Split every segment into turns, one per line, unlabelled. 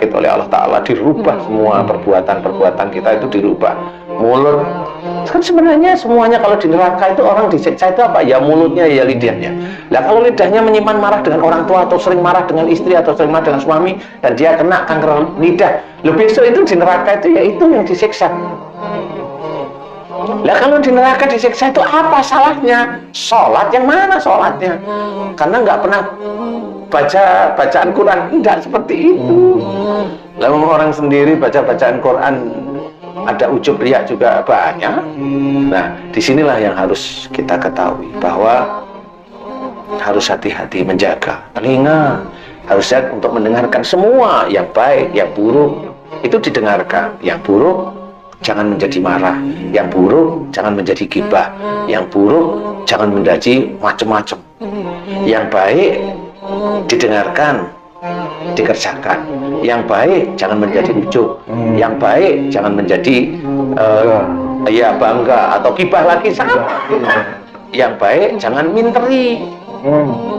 oleh Allah Ta'ala, dirubah semua perbuatan-perbuatan kita itu dirubah. Mulut kan sebenarnya semuanya kalau di neraka itu orang disiksa itu apa? Ya mulutnya, ya lidahnya. Nah kalau lidahnya menyimpan marah dengan orang tua, atau sering marah dengan istri, atau sering marah dengan suami, dan dia kena kanker lidah, besok itu di neraka itu ya itu yang disiksa. Lah kalau di neraka disiksa itu apa salahnya? Sholat yang mana sholatnya? Karena nggak pernah baca bacaan Quran, tidak seperti itu. Lalu orang sendiri baca bacaan Quran ada ujub riak juga banyak. Nah disinilah yang harus kita ketahui bahwa harus hati-hati menjaga telinga, harusnya untuk mendengarkan semua yang baik, yang buruk itu didengarkan. Yang buruk jangan menjadi marah, yang buruk jangan menjadi gibah, yang buruk jangan menjadi macam-macam. Yang baik didengarkan, dikerjakan. Yang baik jangan menjadi ujub, yang baik jangan menjadi ya bangga atau gibah lagi sama. Yang baik jangan minteri.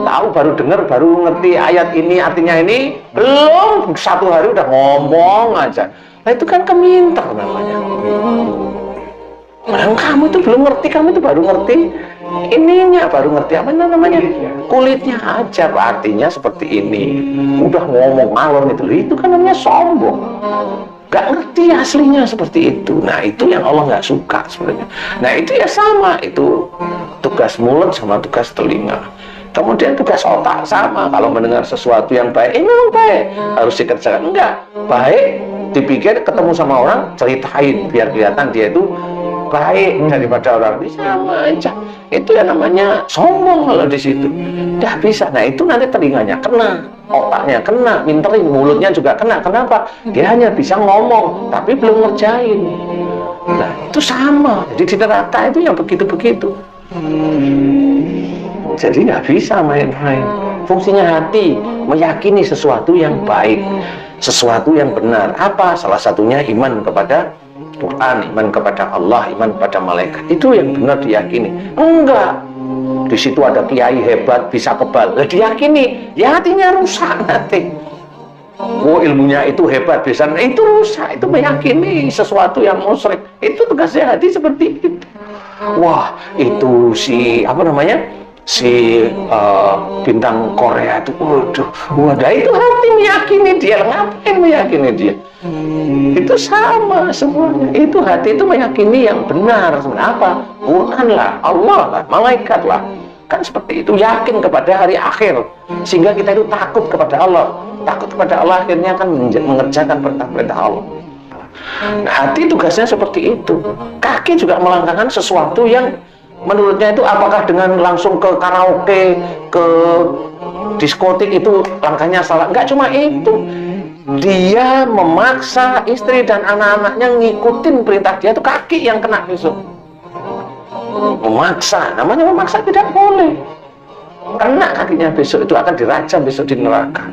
Tahu baru dengar, baru ngerti ayat ini artinya ini, belum satu hari udah ngomong aja. Nah itu kan keminter namanya. Nah, kamu itu belum ngerti, kamu itu baru ngerti ininya, baru ngerti apa namanya, kulitnya aja. Artinya seperti ini, udah ngomong ngalor itu kan namanya sombong. Gak ngerti aslinya seperti itu. Nah itu yang Allah nggak suka sebenarnya. Nah itu ya sama, itu tugas mulut sama tugas telinga. Kemudian tugas otak sama, kalau mendengar sesuatu yang baik, memang baik, harus dikerjakan. Enggak, baik, dipikir ketemu sama orang, ceritain, biar kelihatan dia itu baik daripada orang. Ini sama aja, itu yang namanya sombong kalau di situ. Dah bisa, nah itu nanti telinganya kena, otaknya kena, minterin, mulutnya juga kena. Kenapa? Dia hanya bisa ngomong, tapi belum ngerjain. Nah itu sama, jadi di neraka itu yang begitu-begitu. Jadi nggak bisa main-main. Fungsinya hati meyakini sesuatu yang baik, sesuatu yang benar. Apa? Salah satunya iman kepada Quran, iman kepada Allah, iman kepada malaikat. Itu yang benar diyakini. Enggak, di situ ada kiai hebat bisa kebal, diyakini, ya hatinya rusak nanti. Oh ilmunya itu hebat bisa, itu rusak. Itu meyakini sesuatu yang musyrik. Itu tugasnya hati seperti itu. Wah itu si apa namanya, si bintang Korea itu, wadah itu hati meyakini dia. Ngapain meyakini dia? Itu sama semuanya. Itu hati itu meyakini yang benar. Apa? Quran lah, Allah lah, malaikat lah. Kan seperti itu, yakin kepada hari akhir, sehingga kita itu takut kepada Allah. Takut kepada Allah akhirnya akan mengerjakan perintah-perintah Allah. Nah hati tugasnya seperti itu. Kaki juga melangkahkan sesuatu yang menurutnya itu, apakah dengan langsung ke karaoke, ke diskotik itu langkahnya salah? Enggak cuma itu, dia memaksa istri dan anak-anaknya ngikutin perintah dia, itu kaki yang kena besok. Memaksa, namanya memaksa tidak boleh. Kena kakinya besok, itu akan dirajam besok di neraka.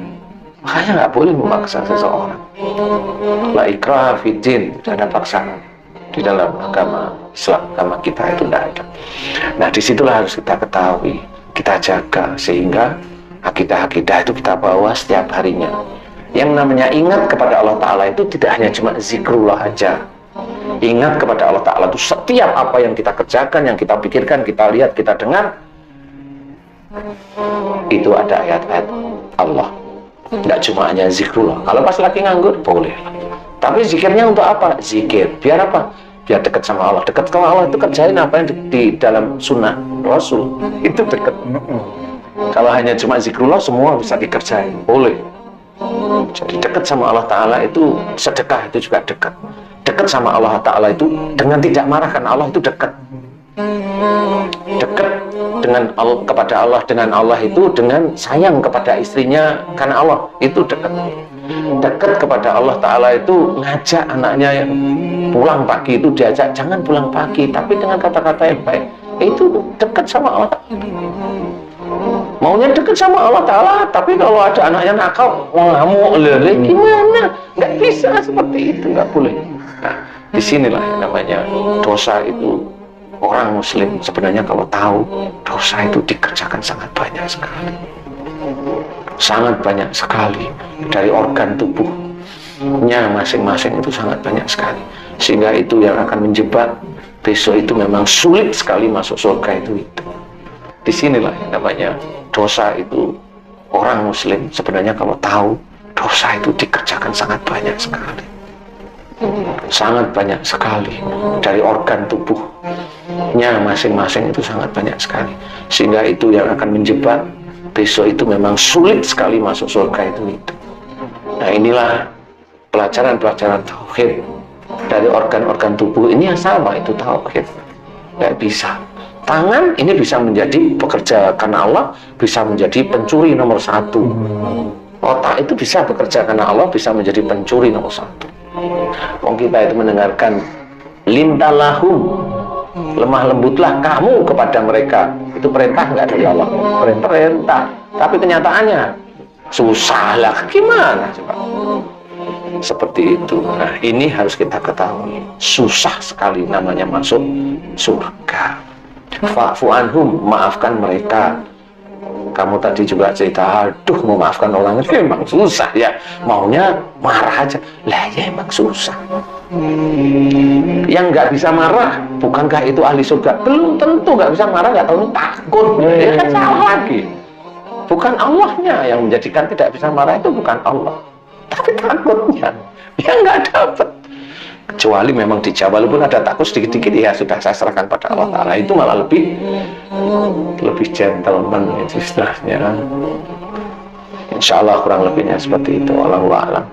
Makanya nggak boleh memaksa seseorang. La ikraha fid din, tidak ada paksaan di dalam agama Islam, agama kita itu tidak ada. Nah disitulah harus kita ketahui, kita jaga, sehingga akidah-akidah itu kita bawa setiap harinya. Yang namanya ingat kepada Allah Ta'ala itu tidak hanya cuma zikrullah aja. Ingat kepada Allah Ta'ala itu setiap apa yang kita kerjakan, yang kita pikirkan, kita lihat, kita dengar, itu ada ayat-ayat Allah. Tidak cuma hanya zikrullah. Kalau pas lagi nganggur boleh, tapi zikirnya untuk apa? Zikir biar apa? Biar dekat sama Allah. Dekat sama Allah itu kerjain apa yang di dalam sunnah Rasul, itu dekat. Kalau hanya cuma zikrullah semua bisa dikerjain, boleh. Jadi dekat sama Allah Ta'ala itu sedekah, itu juga dekat. Dekat sama Allah Ta'ala itu dengan tidak marah, karena Allah itu dekat. Dekat dengan Allah, kepada Allah, dengan Allah itu dengan sayang kepada istrinya karena Allah, itu dekat. Dekat kepada Allah Ta'ala itu ngajak anaknya yang pulang pagi itu diajak, jangan pulang pagi tapi dengan kata-kata yang baik, itu dekat sama Allah Ta'ala. Maunya dekat sama Allah Ta'ala, tapi kalau ada anaknya nakal, ngamuk, gimana? Nggak bisa seperti itu, nggak boleh. Nah disinilah yang namanya dosa itu. Orang muslim sebenarnya kalau tahu dosa itu dikerjakan sangat banyak sekali. Sangat banyak sekali dari organ tubuh. nya masing-masing itu sangat banyak sekali, sehingga itu yang akan menjebak. Besok itu memang sulit sekali masuk surga itu. Disinilah yang namanya dosa itu. Orang muslim sebenarnya kalau tahu dosa itu dikerjakan sangat banyak sekali, sangat banyak sekali dari organ tubuhnya masing-masing itu sangat banyak sekali, sehingga itu yang akan menjebak. Besok itu memang sulit sekali masuk surga itu. Nah, inilah pelajaran-pelajaran tauhid dari organ-organ tubuh ini yang sama, itu tauhid. Nggak bisa. Tangan ini bisa menjadi pekerja karena Allah, bisa menjadi pencuri nomor 1. Otak itu bisa bekerja karena Allah, bisa menjadi pencuri nomor 1. Wong kita itu mendengarkan lintalahum, lemah lembutlah kamu kepada mereka. Itu perintah nggak dari Allah? Perintah. Tapi kenyataannya susah lah. Gimana coba? Seperti itu. Nah, ini harus kita ketahui. Susah sekali namanya masuk surga. Fa'fu anhum, maafkan mereka. Kamu tadi juga cerita, aduh memaafkan orang itu emang susah ya. Maunya marah aja. Lah ya emang susah. Yang nggak bisa marah, bukankah itu ahli surga? Belum tentu nggak bisa marah, nggak tahu takut. Ya kan salah lagi. Bukan Allahnya yang menjadikan tidak bisa marah, itu bukan Allah, tapi takutnya. Ya nggak dapat. Kecuali memang dijawab, walaupun ada takut sedikit-sedikit, ya sudah saya serahkan pada Allah Ta'ala. Itu malah lebih gentleman itu istilahnya. Insya Allah kurang lebihnya seperti itu. Wallahu a'lam.